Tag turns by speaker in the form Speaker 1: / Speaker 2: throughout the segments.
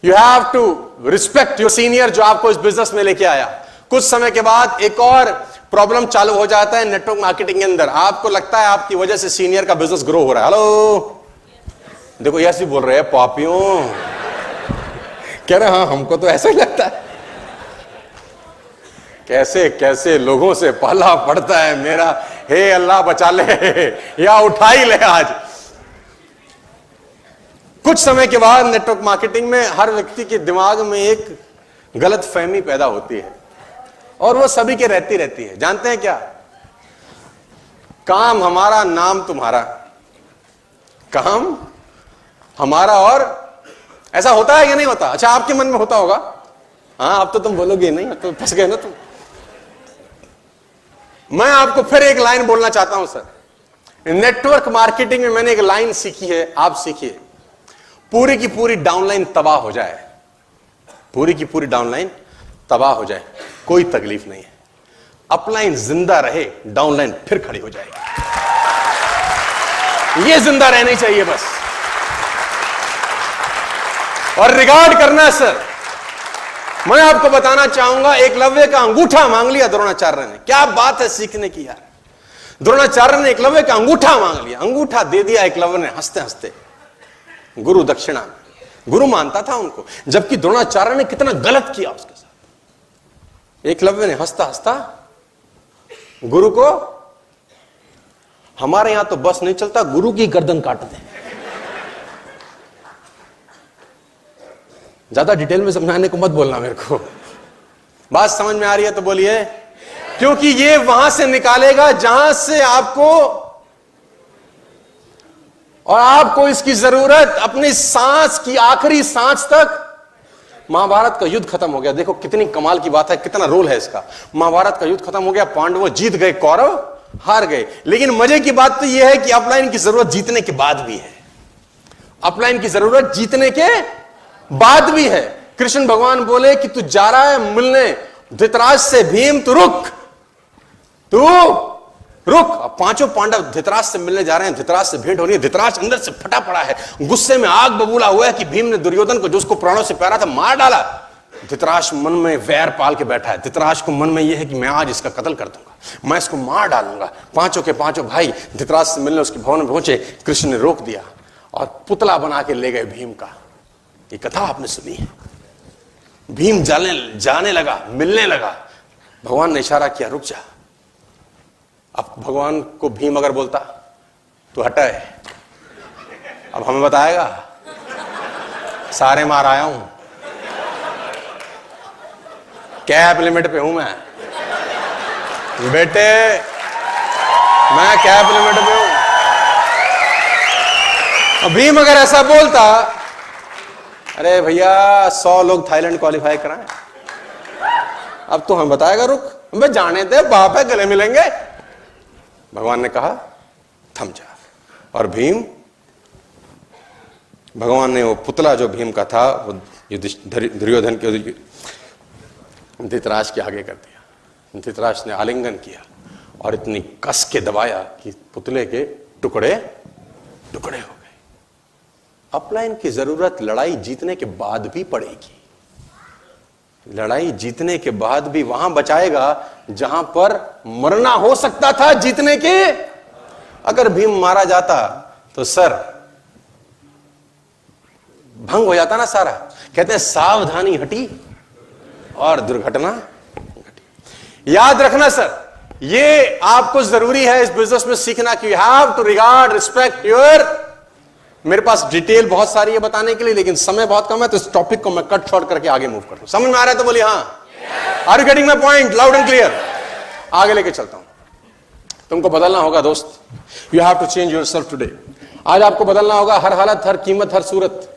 Speaker 1: You have to respect your senior जो आपको इस बिजनेस में लेके आया। कुछ समय के बाद एक और प्रॉब्लम चालू हो जाता है नेटवर्क मार्केटिंग के अंदर। आपको लगता है आपकी वजह से सीनियर का बिजनेस ग्रो हो रहा है। हेलो, देखो यस भी बोल रहे हैं पापियों, कह रहे हाँ हमको तो ऐसा ही लगता है। कैसे कैसे लोगों से पाला पड़ता है मेरा, हे अल्लाह बचा ले या उठा ही ले आज। कुछ समय के बाद नेटवर्क मार्केटिंग में हर व्यक्ति के दिमाग में एक गलत फहमी पैदा होती है और वो सभी के रहती रहती है। जानते हैं क्या? काम हमारा, नाम तुम्हारा। काम हमारा और ऐसा होता है या नहीं होता? अच्छा, आपके मन में होता होगा। हाँ, अब तो तुम बोलोगे नहीं, अब तो फंस गए ना तुम। मैं आपको फिर एक लाइन बोलना चाहता हूं सर। नेटवर्क मार्केटिंग में मैंने एक लाइन सीखी है, आप सीखिए। पूरी की पूरी डाउनलाइन तबाह हो जाए, पूरी की पूरी डाउनलाइन तबाह हो जाए, कोई तकलीफ नहीं है। अपलाइन जिंदा रहे, डाउनलाइन फिर खड़ी हो जाएगी। ये जिंदा रहनी चाहिए बस। और रिगार्ड करना सर, मैं आपको बताना चाहूंगा, एकलव्य का अंगूठा मांग लिया द्रोणाचार्य ने। क्या बात है सीखने की यार। द्रोणाचार्य ने एकलव्य का अंगूठा मांग लिया, अंगूठा दे दिया एकलव्य ने हंसते हंसते गुरु दक्षिणा में। गुरु मानता था उनको, जबकि द्रोणाचार्य ने कितना गलत किया उसके साथ। एकलव्य ने हंसता हंसता गुरु को, हमारे यहां तो बस नहीं चलता, गुरु की गर्दन काट दे। ज्यादा डिटेल में समझाने को मत बोलना मेरे को, बात समझ में आ रही है तो बोलिए। क्योंकि ये वहां से निकालेगा जहां से आपको, और आपको इसकी जरूरत अपनी सांस की आखिरी सांस तक। महाभारत का युद्ध खत्म हो गया, देखो कितनी कमाल की बात है, कितना रोल है इसका। महाभारत का युद्ध खत्म हो गया, पांडव जीत गए, कौरव हार गए। लेकिन मजे की बात तो यह है कि अपलाइन की जरूरत जीतने के बाद भी है। अपलाइन की जरूरत जीतने के बाद भी है। कृष्ण भगवान बोले कि तू जा रहा है मिलने धृतराज से, भीम तू रुक, तू रुक। पांचों पांडव धृतराज से मिलने जा रहे हैं, धृतराज से भेंट हो रही है। धृतराज अंदर से फटा पड़ा है, गुस्से में आग बबूला हुआ है कि भीम ने दुर्योधन को, जो उसको प्राणों से प्यारा था, मार डाला। धृतराज मन में वैर पाल के बैठा है। धृतराज को मन में यह है कि मैं आज इसका कत्ल कर दूंगा, मैं इसको मार डालूंगा। पांचों के पांचों भाई धृतराज से मिलने उसके भवन में पहुंचे। कृष्ण ने रोक दिया और पुतला बना के ले गए भीम का। ये कथा आपने सुनी है। भीम जाने लगा, मिलने लगा। भगवान ने इशारा किया, रुक जा। अब भगवान को भीम अगर बोलता तो हटा है, अब हमें बताएगा सारे मार आया हूं, कैप लिमिट पे हूं मैं बेटे, मैं कैप लिमिट पे हूं। अब भीम अगर ऐसा बोलता, अरे भैया 100 लोग थाईलैंड क्वालिफाई कराएं, अब तो हमें बताएगा रुक, मैं जाने दे, बाप है गले मिलेंगे। भगवान ने कहा थम जा। और भीम, भगवान ने वो पुतला जो भीम का था वो दुर्योधन के धृतराज के आगे कर दिया। धृतराज ने आलिंगन किया और इतनी कस के दबाया कि पुतले के टुकड़े टुकड़े हो गए। अपलाइन की जरूरत लड़ाई जीतने के बाद भी पड़ेगी। लड़ाई जीतने के बाद भी वहां बचाएगा जहां पर मरना हो सकता था जीतने के। अगर भीम मारा जाता तो सर भंग हो जाता ना सारा। कहते हैं सावधानी हटी और दुर्घटना घटी। याद रखना सर, ये आपको जरूरी है इस बिजनेस में सीखना कि you have to regard, respect your. मेरे पास डिटेल बहुत सारी है बताने के लिए, लेकिन समय बहुत कम है, तो इस टॉपिक को मैं कट शॉर्ट करके आगे मूव कर रहा हूं। समझ में आ रहा है तो बोलिए हाँ। Are you getting my point loud and clear? आगे लेके चलता हूं। तुमको बदलना होगा दोस्त, you have to change yourself today. आज आपको बदलना होगा, हर हालत, हर कीमत, हर सूरत।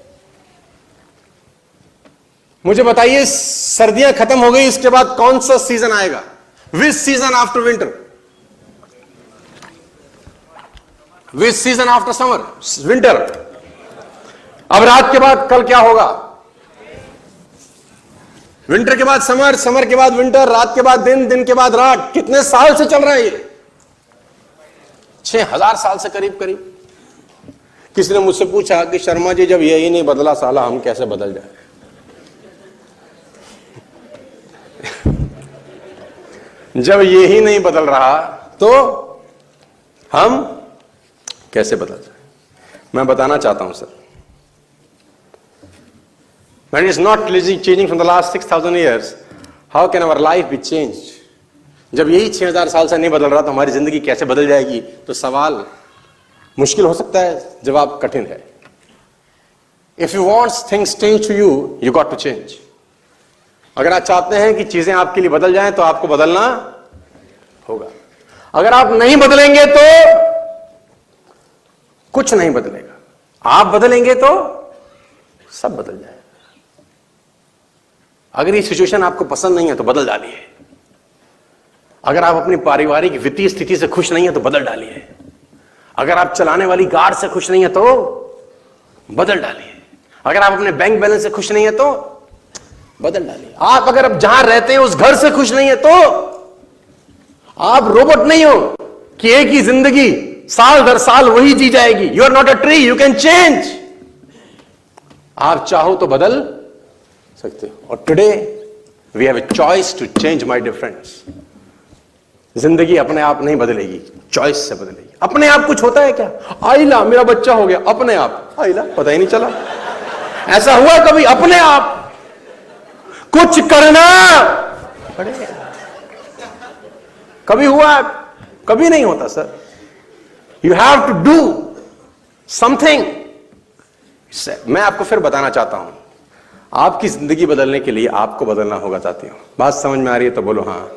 Speaker 1: मुझे बताइए, सर्दियां खत्म हो गई, इसके बाद कौन सा सीजन आएगा? विच सीजन आफ्टर विंटर? विच सीजन आफ्टर समर? विंटर। अब रात के बाद कल क्या होगा? विंटर के बाद समर, समर के बाद विंटर, रात के बाद दिन, दिन के बाद रात। कितने साल से चल रहा है ये? 6000 साल से करीब करीब। किसी ने मुझसे पूछा कि शर्मा जी जब यही नहीं बदला साला, हम कैसे बदल जाए? जब ये ही नहीं बदल रहा तो हम कैसे बदल जाए? मैं बताना चाहता हूं sir, when it is not changing from the last 6,000 years, how can our life be changed? जब यही 6,000 साल से नहीं बदल रहा तो हमारी जिंदगी कैसे बदल जाएगी? तो सवाल मुश्किल हो सकता है, जवाब कठिन है। If you want things change to you, you got to change. अगर आप चाहते हैं कि चीजें आपके लिए बदल जाएं तो आपको बदलना होगा। अगर आप नहीं बदलेंगे तो कुछ नहीं बदलेगा, आप बदलेंगे तो सब बदल जाएगा। अगर ये सिचुएशन आपको पसंद नहीं है तो बदल डालिए। अगर आप अपनी पारिवारिक वित्तीय स्थिति से खुश नहीं है तो बदल डालिए। अगर आप चलाने वाली कार से खुश नहीं है तो बदल डालिए। अगर आप अपने बैंक बैलेंस से खुश नहीं है तो बदल डालिए। आप अगर अब जहां रहते हैं उस घर से खुश नहीं है तो आप रोबोट नहीं हो कि एक ही जिंदगी साल दर साल वही जी जाएगी। You are not a tree, you can change. आप चाहो तो बदल सकते हो। और today we have a choice to change, my dear friends. जिंदगी अपने आप नहीं बदलेगी, चॉइस से बदलेगी। अपने आप कुछ होता है क्या? आइला मेरा बच्चा हो गया, अपने आप आइला, पता ही नहीं चला। ऐसा हुआ कभी? अपने आप कुछ करना पड़ेगा। कभी हुआ? कभी नहीं होता sir. You have to do something. मैं आपको फिर बताना चाहता हूं, आपकी जिंदगी बदलने के लिए आपको बदलना होगा। साथियों, बात समझ में आ रही है तो बोलो हाँ।